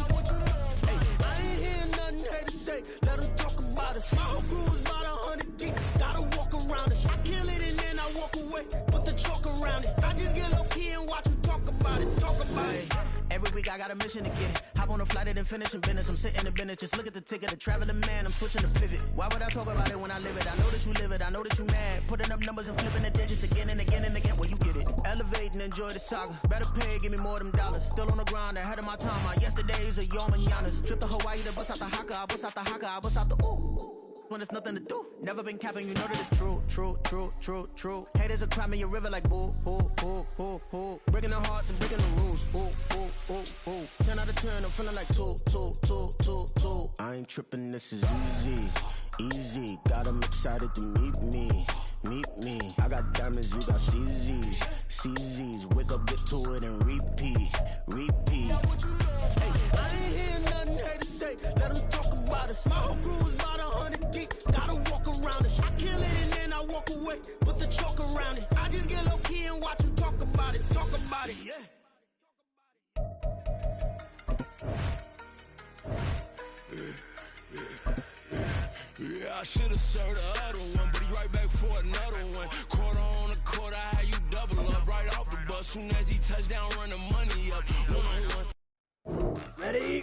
I ain't hearing nothing hate to say. Let them talk about us. My whole crew is about 100 deep. Gotta walk around it. I kill it and then I walk away. Put the chalk around it. I just get low key and watch them talk about it. Every week I got a mission to get it. Hop on a flight and then finish in business. I'm sitting in business, just look at the ticket. A traveling man, I'm switching to pivot. Why would I talk about it when I live it? I know that you live it, I know that you mad. Putting up numbers and flipping the digits again and again and again. Well, you get it. Elevate and enjoy the saga. Better pay, give me more them dollars. Still on the grind, ahead of my time. My yesterdays are your mananas. Trip to Hawaii to bust out the haka. I bust out the haka, I bust out the ooh. When there's nothing to do. Never been capping, you know that it's true. Haters are climbing your river like boo. Breaking the hearts and breaking the rules. Ooh. 10 out of 10, I'm feeling like 2. I ain't tripping, this is easy. Got them excited to meet me. I got diamonds, you got CZs. Wake up, get to it, and repeat. Hey, I ain't hearing nothing hate to say. Let them talk about us. My whole crew is about 100 deep. Gotta walk around it. I kill it and then I walk away. Put the chalk around it. I just get low key and watch them talk about it. Yeah. Yeah, I should've served the other one, but he right back for another one. Quarter on a quarter, how you double up right off the bus. Soon as he touch down, run the money up. 1-on-1. Ready.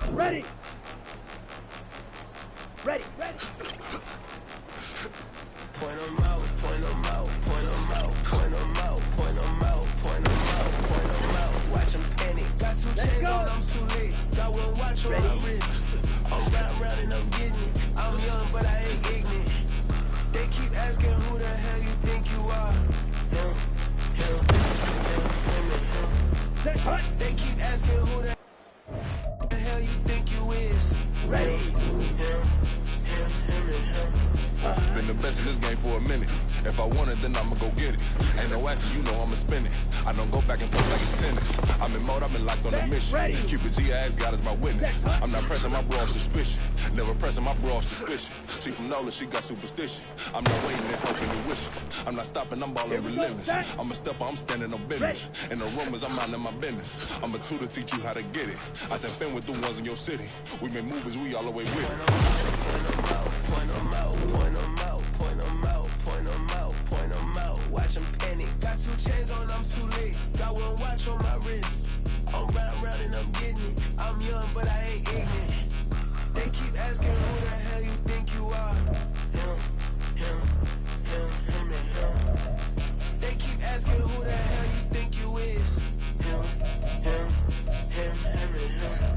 Point 'em out, point 'em out, point 'em out, point 'em out, point 'em out, point 'em out, point 'em out. Watch 'em panic. Got 2 chains on, I'm too late. Got 1 watch on my wrist. I'm round and I'm getting it. I'm young, but I ain't ignorant. They keep asking who the hell you think you are. Him and him. They keep asking who the hell you think you is. Ready. Him, and him. Been the best in this game for a minute. If I want it, then I'ma go get it. Ain't no asking, you know I'ma spin it. I don't go back and forth like it's tennis. I'm in mode, I've been locked on a mission. Cupid G ass God is my witness. I'm not pressing my bro off suspicion. Never pressing my bro off suspicion. She from Nola, she got superstition. I'm not waiting and hoping and wishing. I'm not stopping, I'm balling relentless. I'm a stepper, I'm standing on business. In the rumors, I'm minding my business. I'm a tutor, teach you how to get it. I said, been with the ones in your city. We been movers, we all the way with it. Point them out, point them out, point them out, point them out, point them out. Watch them panic. Got 2 chains on, I'm too late. Got 1 watch on my wrist. I'm round and I'm getting it. I'm young, but I ain't ignorant. They keep asking who the hell you think you are. Him, and him. They keep asking who the hell you think you is. Him, and him.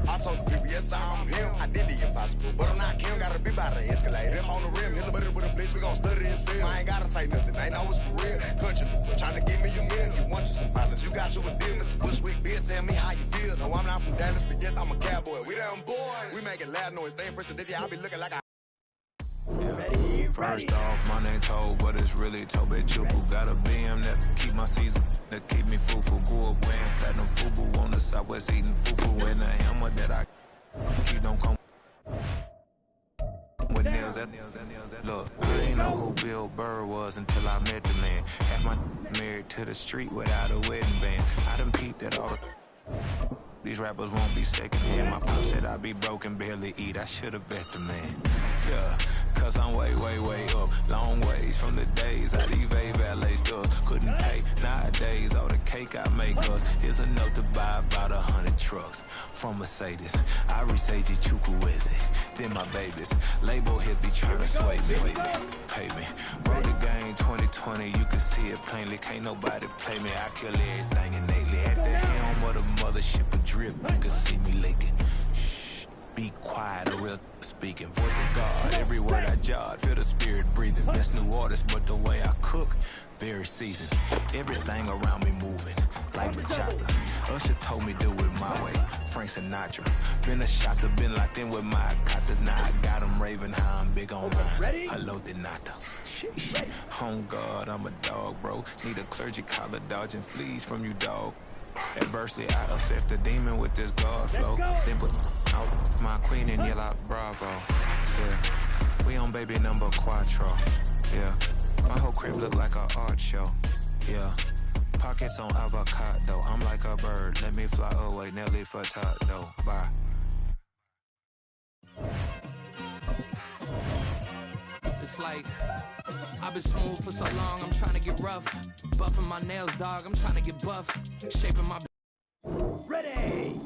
I told people, yes, I'm him. I did the impossible, but I'm not Kim. Gotta be by the escalator. Him on the rim, hit the buddy with a blitz. We gon' study this film. I ain't gotta say nothing. Ain't know it's for real. Country, trying to give me a meal. You want you some problems. You got you a deal. Mr. Bushwick, Bill, tell me how you feel. No, I'm not from Dallas, but yes, I'm a cowboy. We them boys. We making loud noise. Staying fresh today. I be looking like I. Ready. First off, my name Toad, but it's really Tobe Chuku. Got a BM that keep my season, that keep me fufu. Grew up wearing platinum fubu on the southwest eating fufu. And a hammer that I keep don't come with nails. Look, I ain't know who Bill Burr was until I met the man. Half my married to the street without a wedding band. I done peeped at all these rappers won't be second hand. My pop said I'd be broken, barely eat. I should've bet the man. Yeah, cause I'm way up. Long ways from the days I eBay valet stores. Couldn't pay. Nowadays, all the cake I make us is enough to buy about 100 trucks. From Mercedes, I resage Chukwueze. Then my babies. Label hit be trying to sway me. Pay me. Wrote the game 2020, you can see it plainly. Can't nobody play me. I kill everything innately. At the helm of the mothership of drip, you can see me leaking. Shh, be quiet, a real speaking. Voice of God, every word I jot. Feel the spirit breathing. Best new artist, but the way I cook, very seasoned. Everything around me moving, like bachata. Usher told me do it my way. Frank Sinatra. Been a shotter, been locked in with my katas. Now I got them raving how I'm big on mine. Hello, Denata. Home God, I'm a dog, bro. Need a clergy collar, dodging fleas from you, dog. Adversely, I affect the demon with this God flow. Then put out my queen and yell out bravo. Yeah, we on baby number quattro. Yeah, my whole crib look like a art show. Yeah, pockets on avocado. I'm like a bird, let me fly away. Nelly Furtado. Bye. It's like I've been smooth for so long, I'm trying to get rough. Buffing my nails, dog, I'm trying to get buff. Shaping my Ready.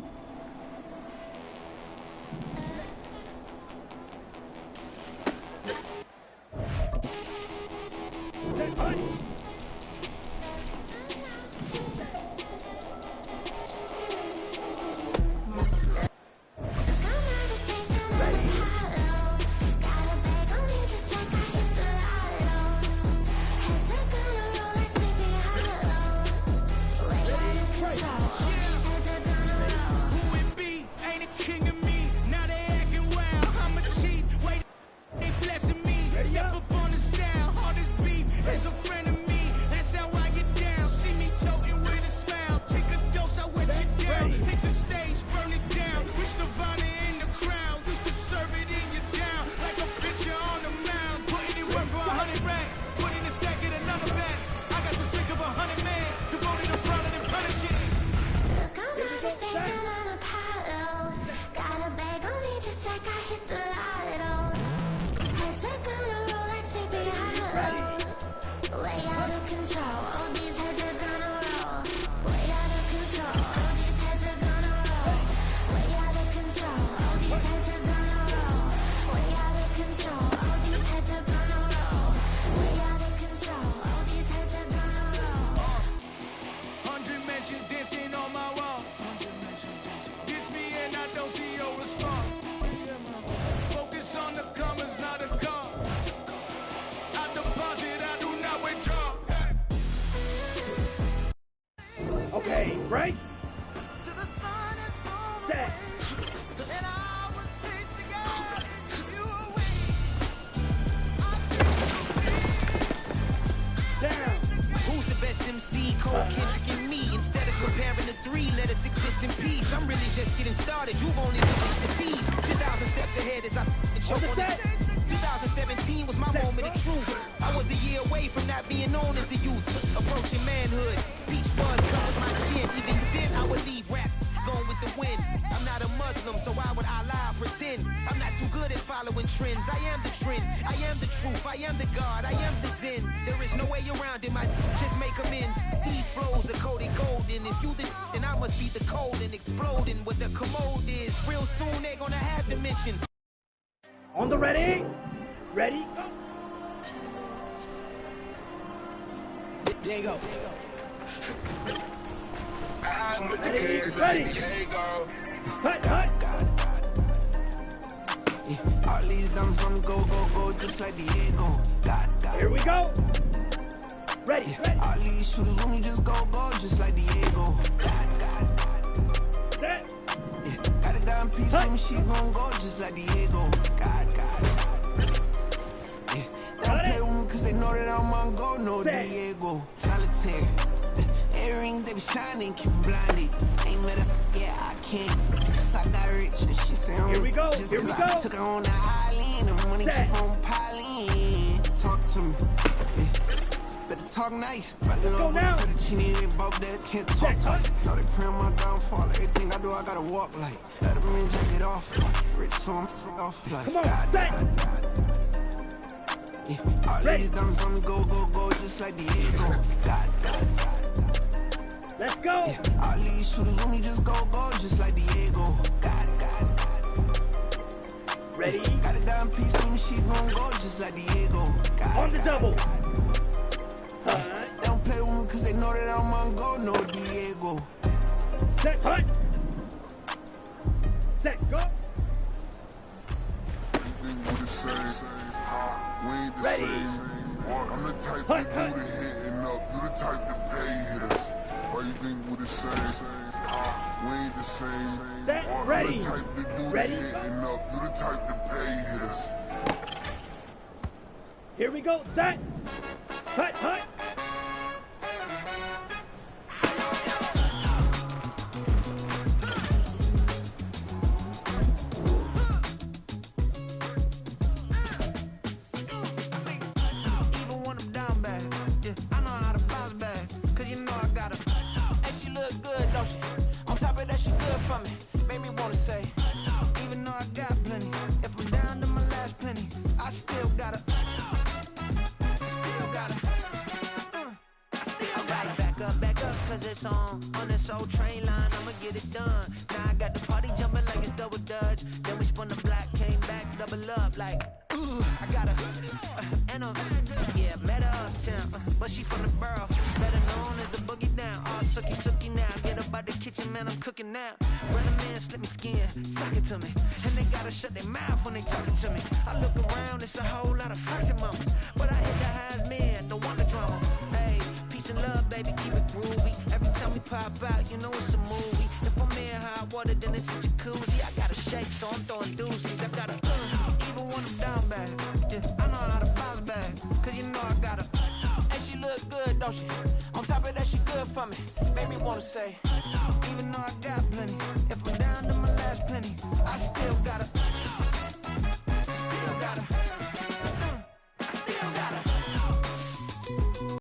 Okay, right? just getting started. You've only witnessed the tease. 10,000 steps ahead as I choke on this. 2017 was my moment of truth. I was a year away from not being known as a youth. Approaching manhood. Peach fuzz covered my chin. Even then I would leave rap going with the wind. I'm not a Muslim, so why would I lie or pretend? I'm not too good at following trends. I am the trend. I am the truth. I am the God. I am the Zen. There is no way around it. My just make amends. These flows are coated golden. If you the then I must be the cold and exploding what the commode is. Real soon they're gonna have dimension. On the ready, ready, go. There you go. Ready. Hut, hut. All these dumps on the go, go, go, just like Diego. Here we go. Ready. All these shooters when we just go, go, just like Diego. Set. Got a dime piece when she gon' go, just like Diego. Don't play with me cause they know that I'm on go, no Diego. Solitaire. Earrings, they be shining, keep blinded. Ain't met up, yeah, I can't. Since I got rich, and she said, here we go, just here we cause go. I took her on the island, the money keep on piling. Talk to me. Better talk nice. Let's go now. She needed both days, can't talk twice. Know they pray on my downfall. Everything I do, I gotta walk like. Let them in, jack it off. Rich, so I'm off like. Come on, set. All these dumps on me go, go, go, just like Diego. Let's go. All these shooters when we just go, go, just like Diego. Ready. Got a dime piece when she gon' go, just like Diego. On the double. They don't play with me cause they know that I'm on go, no Diego. Set, hut. Set, go. Ready. I'm the type that do the hitting up, you the type to pay hitters. Why you think we the same? We ain't the same. Set, ready. I'm the type that do the hitting up, you the type to pay hitters. Here we go, set. Hut, hut. On this old train line, I'ma get it done. Now I got the party jumping like it's double dutch. Then we spun the block, came back, double up like, ooh, I got her. And yeah, met her uptown, but she from the borough. Better known as the boogie down. All sookie sookie now. Get up out the kitchen, man, I'm cooking now. Run a man, slip me skin, suck it to me. And they gotta shut their mouth when they talking to me. I look around, it's a whole lot of fraction mamas. But I hit the highs, man, don't want the drama. Hey, peace and love, baby, keep it groovy. Every time we pop out, you know it's a movie. If I'm in hot water, then it's a jacuzzi. I gotta shake, so I'm throwing deuces. I gotta, even when I'm down bad. Yeah, I know how to bounce back, cause you know I gotta. And she look good, don't she? On top of that, she good for me. Made me wanna say, even though I got plenty, if I'm down to my last penny, I still gotta.